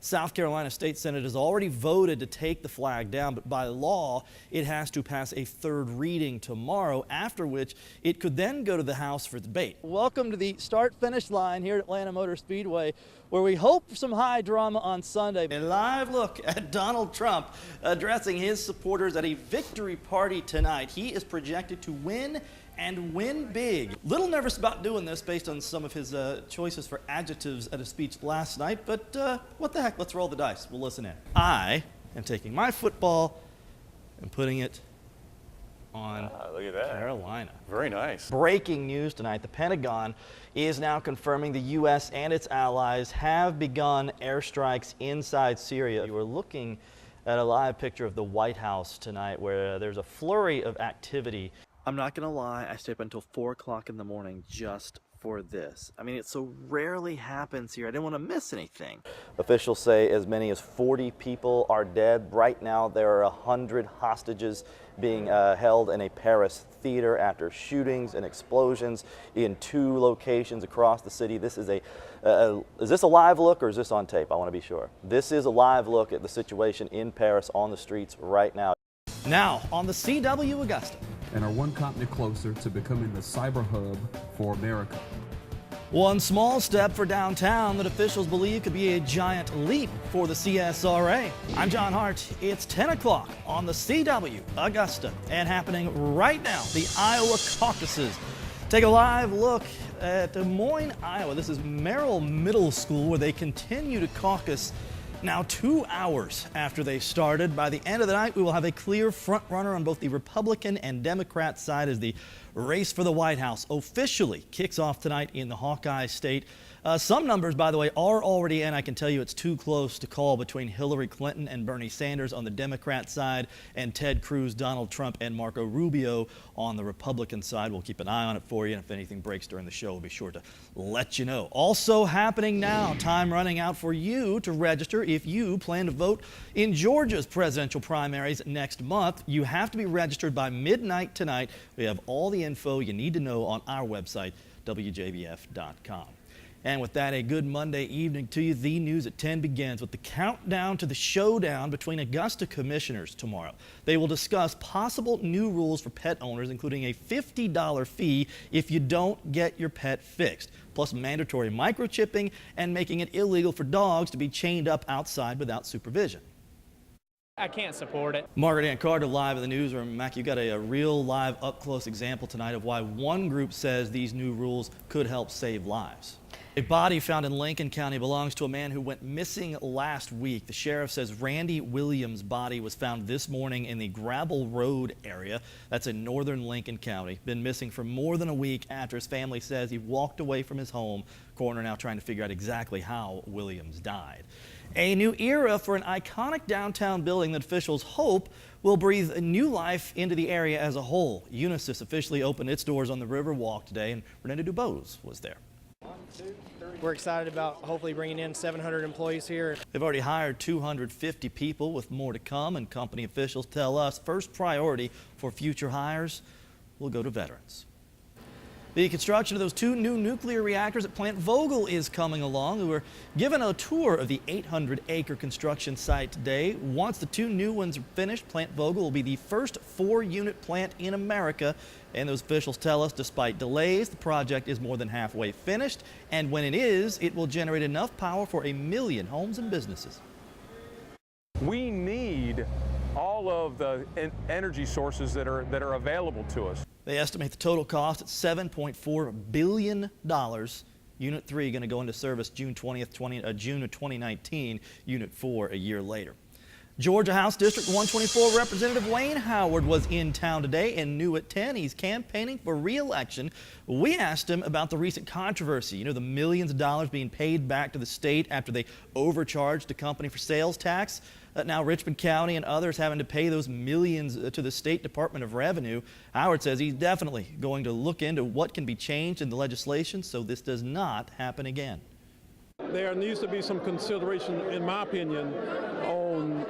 South Carolina State Senate has already voted to take the flag down, but by law, it has to pass a third reading tomorrow, after which it could then go to the House for debate. Welcome to the start-finish line here at Atlanta Motor Speedway, where we hope for some high drama on Sunday. A live look at Donald Trump addressing his supporters at a victory party tonight. He is projected to win and win big. Little nervous about doing this based on some of his choices for adjectives at a speech last night, but what the heck, let's roll the dice. We'll listen in. I am taking my football and putting it on look at that. Carolina. Very nice. Breaking news tonight. The Pentagon is now confirming the U.S. and its allies have begun airstrikes inside Syria. You are looking at a live picture of the White House tonight, where there's a flurry of activity. I'm not gonna lie, I stay up until 4 o'clock in the morning just for this. I mean, it so rarely happens here. I didn't want to miss anything. Officials say as many as 40 people are dead. Right now, there are 100 hostages being held in a Paris theater after shootings and explosions in 2 locations across the city. This is is this a live look or is this on tape? I want to be sure. This is a live look at the situation in Paris on the streets right now. Now, on the CW Augusta. And are one continent closer to becoming the cyber hub for America. One small step for downtown that officials believe could be a giant leap for the CSRA. I'm John Hart. It's 10 o'clock on the CW Augusta, and happening right now, the Iowa caucuses. Take a live look at Des Moines, Iowa. This is Merrill Middle School, where they continue to caucus now 2 hours after they started. By the end of the night, we will have a clear front runner on both the Republican and Democrat side as the race for the White House officially kicks off tonight in the Hawkeye State. Some numbers, by the way, are already in. I can tell you it's too close to call between Hillary Clinton and Bernie Sanders on the Democrat side, and Ted Cruz, Donald Trump, and Marco Rubio on the Republican side. We'll keep an eye on it for you, and if anything breaks during the show, we'll be sure to let you know. Also happening now, time running out for you to register if you plan to vote in Georgia's presidential primaries next month. You have to be registered by midnight tonight. We have all the info you need to know on our website, WJBF.com. And with that, a good Monday evening to you. The News at 10 begins with the countdown to the showdown between Augusta commissioners tomorrow. They will discuss possible new rules for pet owners, including a $50 fee if you don't get your pet fixed, plus mandatory microchipping and making it illegal for dogs to be chained up outside without supervision. I can't support it. Margaret Ann Carter live in the newsroom. Mac, you got a real live up-close example tonight of why one group says these new rules could help save lives. A body found in Lincoln County belongs to a man who went missing last week. The sheriff says Randy Williams' body was found this morning in the Gravel Road area. That's in northern Lincoln County. Been missing for more than a week after his family says he walked away from his home. Coroner now trying to figure out exactly how Williams died. A new era for an iconic downtown building that officials hope will breathe a new life into the area as a whole. Unisys officially opened its doors on the Riverwalk today, and Renee Dubose was there. We're excited about hopefully bringing in 700 employees here. They've already hired 250 people with more to come, and company officials tell us first priority for future hires will go to veterans. The construction of those 2 new nuclear reactors at Plant Vogtle is coming along. We were given a tour of the 800-acre construction site today. Once the 2 new ones are finished, Plant Vogtle will be the first 4-unit plant in America. And those officials tell us, despite delays, the project is more than halfway finished. And when it is, it will generate enough power for 1 million homes and businesses. We need all of the energy sources that are available to us. They estimate the total cost at $7.4 billion. Unit 3 going to go into service June of 2019, Unit 4 a year later. Georgia House District 124 Representative Wayne Howard was in town today and new at 10. He's campaigning for re-election. We asked him about the recent controversy. You know, the millions of dollars being paid back to the state after they overcharged a company for sales tax. Now Richmond County and others having to pay those millions to the State Department of Revenue. Howard says he's definitely going to look into what can be changed in the legislation so this does not happen again. There needs to be some consideration, in my opinion, on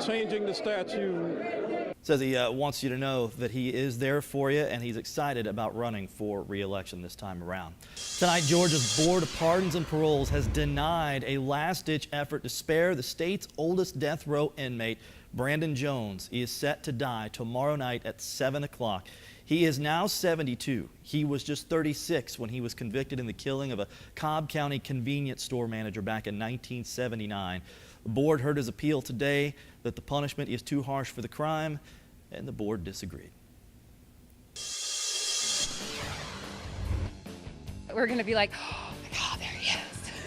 changing the statute. Says he wants you to know that he is there for you, and he's excited about running for re-election this time around. Tonight, Georgia's Board of Pardons and Paroles has denied a last-ditch effort to spare the state's oldest death row inmate, Brandon Jones. He is set to die tomorrow night at 7 o'clock. He is now 72. He was just 36 when he was convicted in the killing of a Cobb County convenience store manager back in 1979. The board heard his appeal today that the punishment is too harsh for the crime, and the board disagreed. We're going to be like, oh my God, there he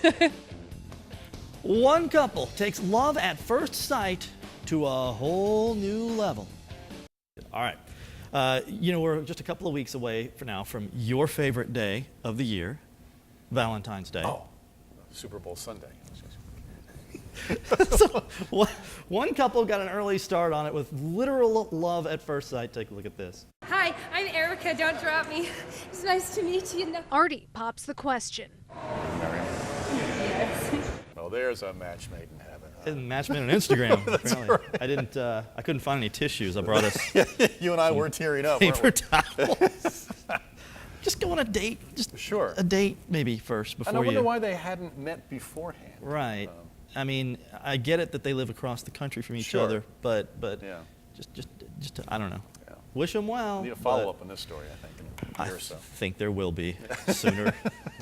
is. One couple takes love at first sight to a whole new level. All right. We're just a couple of weeks away from your favorite day of the year, Valentine's Day. Oh, Super Bowl Sunday. So, one couple got an early start on it with literal love at first sight. Take a look at this. Hi, I'm Erica. Don't drop me. It's nice to meet you. Artie pops the question. Yes. Well, there's a match made in heaven. Huh? Match made on Instagram. Apparently. Right. I couldn't find any tissues. I brought us. You and I were tearing up. Paper towels. Just go on a date. Just sure. A date maybe first before and I wonder you. why they hadn't met beforehand. Right. I mean, I get it that they live across the country from each other, but yeah. just I don't know. Yeah. Wish them well. Need a follow-up on this story, I think, in a year or so. I think there will be sooner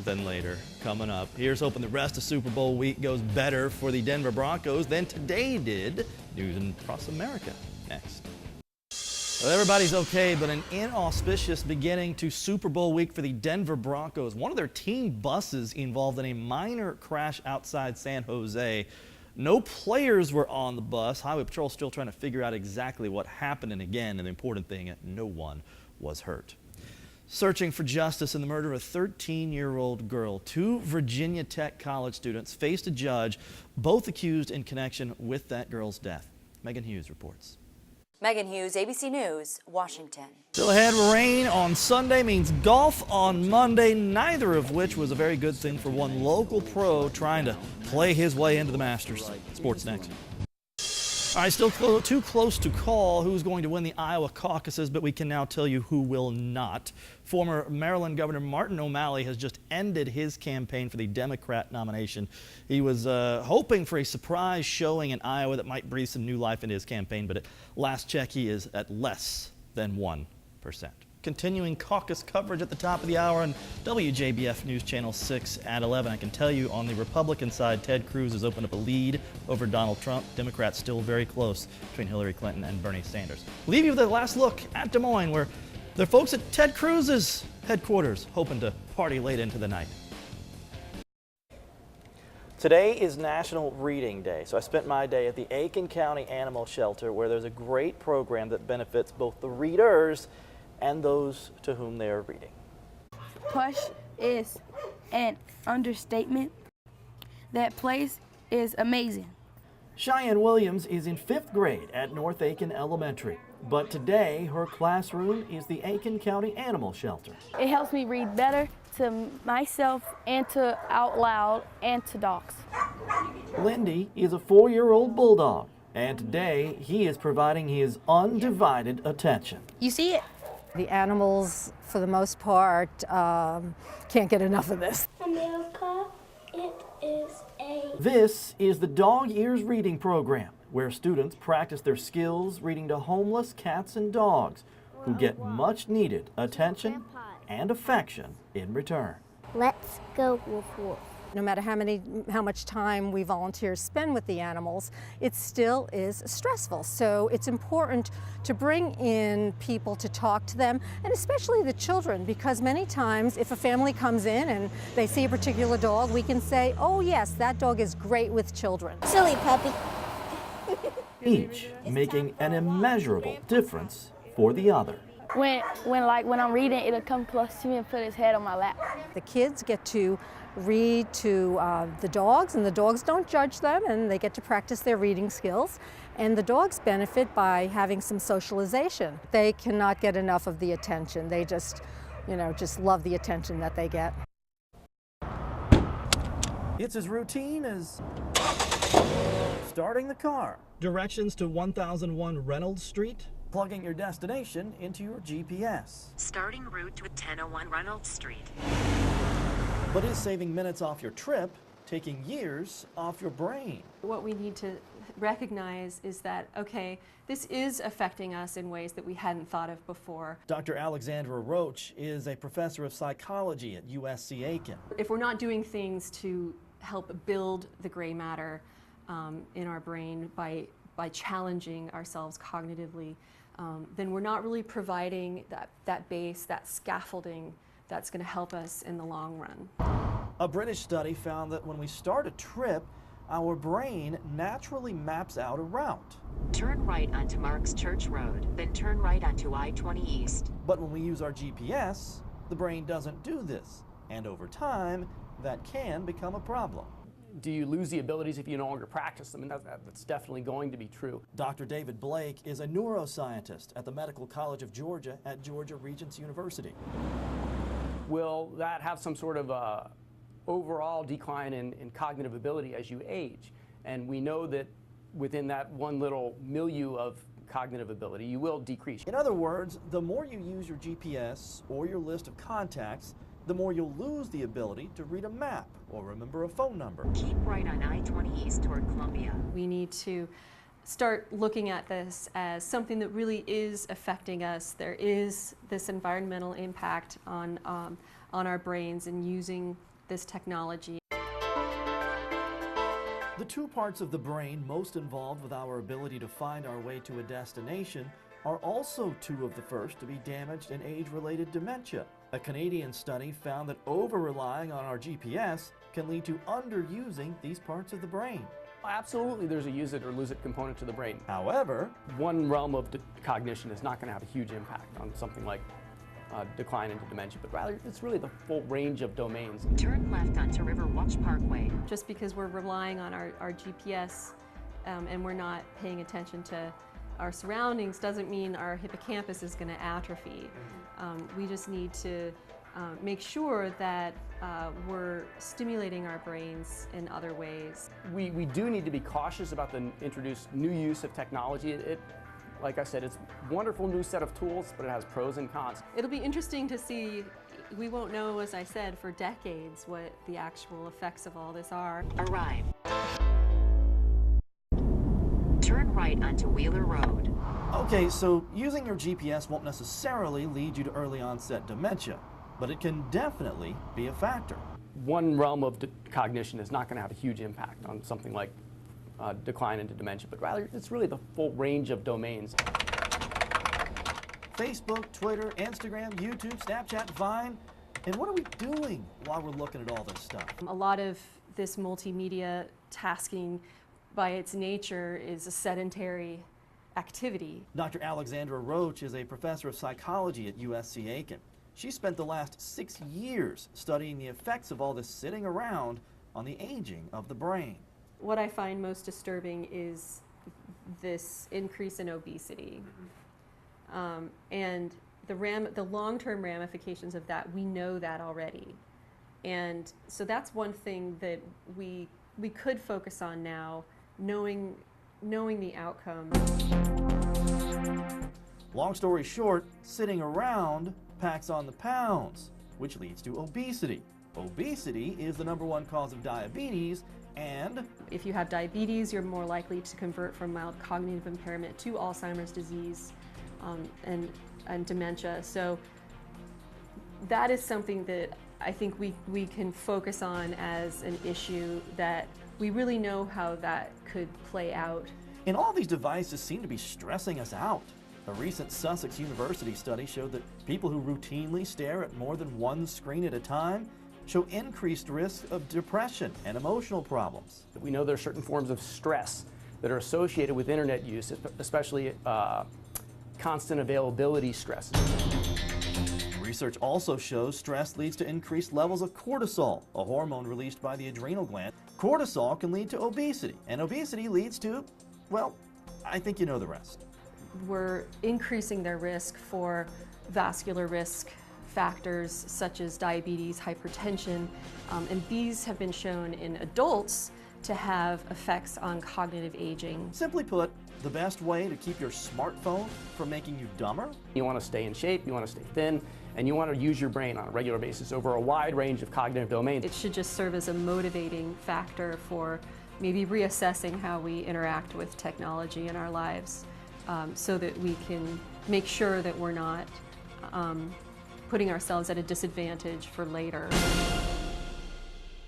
than later coming up. Here's hoping the rest of Super Bowl week goes better for the Denver Broncos than today did. News across America next. Well, everybody's okay, but an inauspicious beginning to Super Bowl week for the Denver Broncos. One of their team buses involved in a minor crash outside San Jose. No players were on the bus. Highway Patrol still trying to figure out exactly what happened, and again, the important thing, no one was hurt. Searching for justice in the murder of a 13-year-old girl, two Virginia Tech college students faced a judge, both accused in connection with that girl's death. Megan Hughes reports. Megan Hughes, ABC News, Washington. Still ahead, rain on Sunday means golf on Monday, neither of which was a very good thing for one local pro trying to play his way into the Masters. Sports next. All right, still too close to call who's going to win the Iowa caucuses, but we can now tell you who will not. Former Maryland Governor Martin O'Malley has just ended his campaign for the Democrat nomination. He was hoping for a surprise showing in Iowa that might breathe some new life into his campaign, but at last check, he is at less than 1%. Continuing caucus coverage at the top of the hour on WJBF News Channel 6 at 11. I can tell you on the Republican side, Ted Cruz has opened up a lead over Donald Trump. Democrats still very close between Hillary Clinton and Bernie Sanders. We'll leave you with a last look at Des Moines, where the folks at Ted Cruz's headquarters hoping to party late into the night. Today is National Reading Day, so I spent my day at the Aiken County Animal Shelter, where there's a great program that benefits both the readers and those to whom they are reading. Plush is an understatement. That place is amazing. Cheyenne Williams is in 5th grade at North Aiken Elementary, but today her classroom is the Aiken County Animal Shelter. It helps me read better to myself and to out loud and to dogs. Lindy is a 4-year-old bulldog, and today he is providing his undivided attention. You see it? The animals, for the most part, can't get enough of this. America, it is a... This is the Dog Ears Reading Program, where students practice their skills reading to homeless cats and dogs who get much needed attention and affection in return. Let's go, woof woof. No matter how much time we volunteers spend with the animals, it still is stressful. So it's important to bring in people to talk to them, and especially the children, because many times if a family comes in and they see a particular dog, we can say, oh yes, that dog is great with children. Silly puppy. Each making an immeasurable difference for the other. When I'm reading, it'll come close to me and put his head on my lap. The kids get to read to the dogs, and the dogs don't judge them, and they get to practice their reading skills. And the dogs benefit by having some socialization. They cannot get enough of the attention. They just love the attention that they get. It's as routine as starting the car. Directions to 1001 Reynolds Street plugging your destination into your GPS. Starting route to 1001 Reynolds Street. But is saving minutes off your trip taking years off your brain? What we need to recognize is that, okay, this is affecting us in ways that we hadn't thought of before. Dr. Alexandra Roach is a professor of psychology at USC Aiken. If we're not doing things to help build the gray matter in our brain by challenging ourselves cognitively, then we're not really providing that base, that scaffolding that's going to help us in the long run. A British study found that when we start a trip, our brain naturally maps out a route. Turn right onto Marks Church Road, then turn right onto I-20 East. But when we use our GPS, the brain doesn't do this. And over time, that can become a problem. Do you lose the abilities if you no longer practice them? And that's definitely going to be true. Dr. David Blake is a neuroscientist at the Medical College of Georgia at Georgia Regents University. Will that have some sort of overall decline in cognitive ability as you age? And we know that within that one little milieu of cognitive ability, you will decrease. In other words, the more you use your GPS or your list of contacts, the more you'll lose the ability to read a map or remember a phone number. Keep right on I-20 East toward Columbia. We need to start looking at this as something that really is affecting us. There is this environmental impact on our brains and using this technology. The two parts of the brain most involved with our ability to find our way to a destination are also two of the first to be damaged in age-related dementia. A Canadian study found that over-relying on our GPS can lead to underusing these parts of the brain. Absolutely, there's a use it or lose it component to the brain. However, one realm of cognition is not going to have a huge impact on something like decline into dementia, but rather it's really the full range of domains. Turn left onto River Watch Parkway. Just because we're relying on our GPS and we're not paying attention to our surroundings doesn't mean our hippocampus is going to atrophy. We just need to make sure that we're stimulating our brains in other ways. We do need to be cautious about the introduced new use of technology. Like I said, it's a wonderful new set of tools, but it has pros and cons. It'll be interesting to see. We won't know, as I said, for decades what the actual effects of all this are. Arrive. Turn right onto Wheeler Road. Okay, so using your GPS won't necessarily lead you to early onset dementia, but it can definitely be a factor. One realm of cognition is not going to have a huge impact on something like decline into dementia, but rather it's really the full range of domains. Facebook, Twitter, Instagram, YouTube, Snapchat, Vine, and what are we doing while we're looking at all this stuff? A lot of this multimedia tasking by its nature is a sedentary activity. Dr. Alexandra Roach is a professor of psychology at USC Aiken. She spent the last 6 years studying the effects of all this sitting around on the aging of the brain. What I find most disturbing is this increase in obesity. And the long-term ramifications of that, we know that already. And so that's one thing that we could focus on now, knowing the outcome. Long story short, sitting around packs on the pounds, which leads to obesity. Obesity is the #1 cause of diabetes, and if you have diabetes, you're more likely to convert from mild cognitive impairment to Alzheimer's disease and dementia. So that is something that I think we can focus on as an issue that we really know how that could play out. And all these devices seem to be stressing us out. A recent Sussex University study showed that people who routinely stare at more than one screen at a time show increased risk of depression and emotional problems. We know there are certain forms of stress that are associated with internet use, especially constant availability stress. Research also shows stress leads to increased levels of cortisol, a hormone released by the adrenal gland. Cortisol can lead to obesity, and obesity leads to, well, I think you know the rest. We're increasing their risk for vascular risk factors such as diabetes, hypertension, and these have been shown in adults to have effects on cognitive aging. Simply put, the best way to keep your smartphone from making you dumber? You want to stay in shape, you want to stay thin, and you want to use your brain on a regular basis over a wide range of cognitive domains. It should just serve as a motivating factor for maybe reassessing how we interact with technology in our lives, so that we can make sure that we're not putting ourselves at a disadvantage for later.